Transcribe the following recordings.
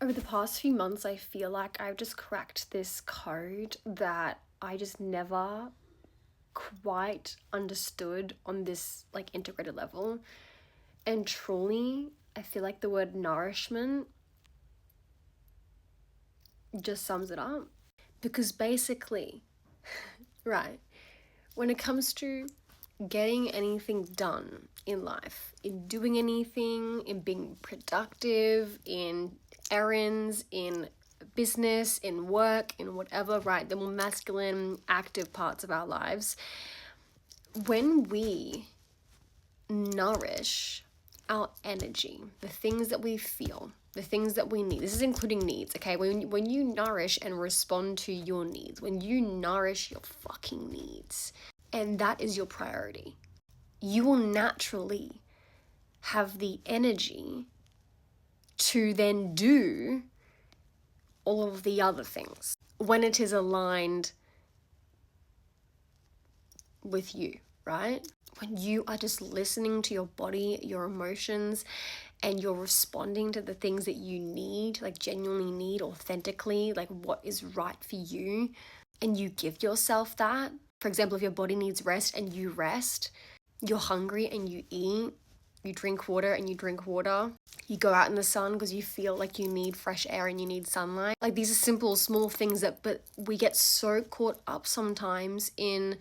Over the past few months, I feel like I've just cracked this code that I just never quite understood on this like integrated level. And truly, I feel like the word nourishment just sums it up. Because basically, right, when it comes to getting anything done in life, in doing anything, in being productive, in errands, in business, in work, in whatever, right? The more masculine, active parts of our lives. When we nourish our energy, the things that we feel, the things that we need, this is including needs, okay? When you nourish and respond to your needs, when you nourish your fucking needs, and that is your priority, you will naturally have the energy to then do all of the other things when it is aligned with you, right? When you are just listening to your body, your emotions, and you're responding to the things that you need, like genuinely need, authentically, like what is right for you, and you give yourself that. For example, if your body needs rest and you rest, you're hungry and you eat, you drink water and you drink water, you go out in the sun because you feel like you need fresh air and you need sunlight. Like these are simple, small things but we get so caught up sometimes in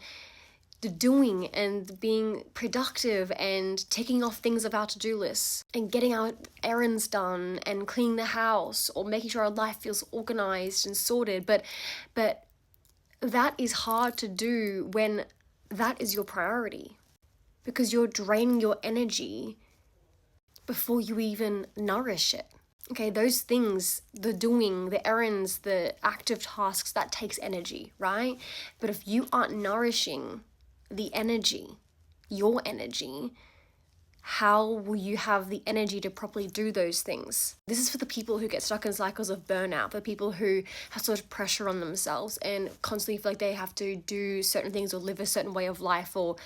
the doing and being productive and taking off things of our to-do lists and getting our errands done and cleaning the house or making sure our life feels organized and sorted. But that is hard to do when that is your priority, because you're draining your energy before you even nourish it. Okay, those things, the doing, the errands, the active tasks, that takes energy, right? But if you aren't nourishing the energy, your energy, how will you have the energy to properly do those things? This is for the people who get stuck in cycles of burnout, for people who have sort of pressure on themselves and constantly feel like they have to do certain things or live a certain way of life or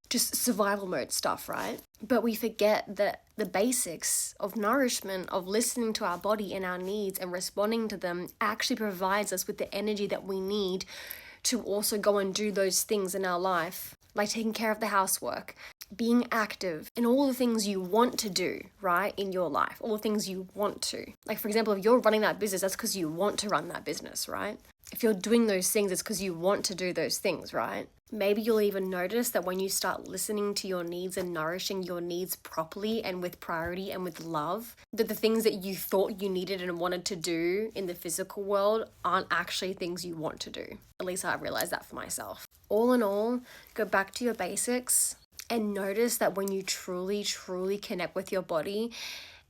just survival mode stuff, right? But we forget that the basics of nourishment, of listening to our body and our needs and responding to them, actually provides us with the energy that we need to also go and do those things in our life, like taking care of the housework, being active, and all the things you want to do, right, in your life, all the things you want to. Like, for example, if you're running that business, that's because you want to run that business, right? If you're doing those things, it's because you want to do those things, right? Maybe you'll even notice that when you start listening to your needs and nourishing your needs properly and with priority and with love, that the things that you thought you needed and wanted to do in the physical world aren't actually things you want to do. At least I realized that for myself. All in all, go back to your basics and notice that when you truly, truly connect with your body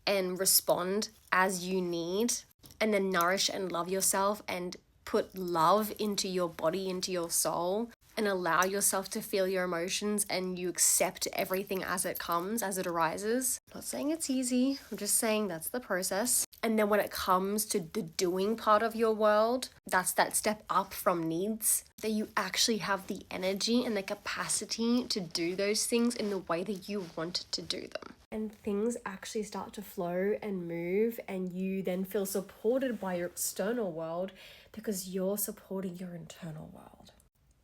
and respond as you need, and then nourish and love yourself and put love into your body, into your soul, and allow yourself to feel your emotions and you accept everything as it comes, as it arises. I'm not saying it's easy, I'm just saying that's the process. And then when it comes to the doing part of your world, that's that step up from needs, that you actually have the energy and the capacity to do those things in the way that you want to do them. And things actually start to flow and move, and you then feel supported by your external world because you're supporting your internal world.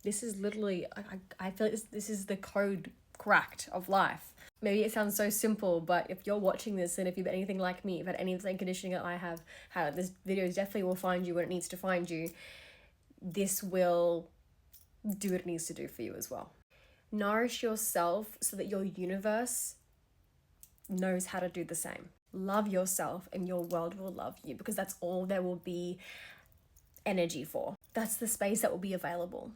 This is literally, I feel like this is the code cracked of life. Maybe it sounds so simple, but if you're watching this and if you've been anything like me, if you've had any of the same conditioning that I have had, this video definitely will find you when it needs to find you. This will do what it needs to do for you as well. Nourish yourself so that your universe knows how to do the same. Love yourself and your world will love you, because that's all there will be energy for. That's the space that will be available.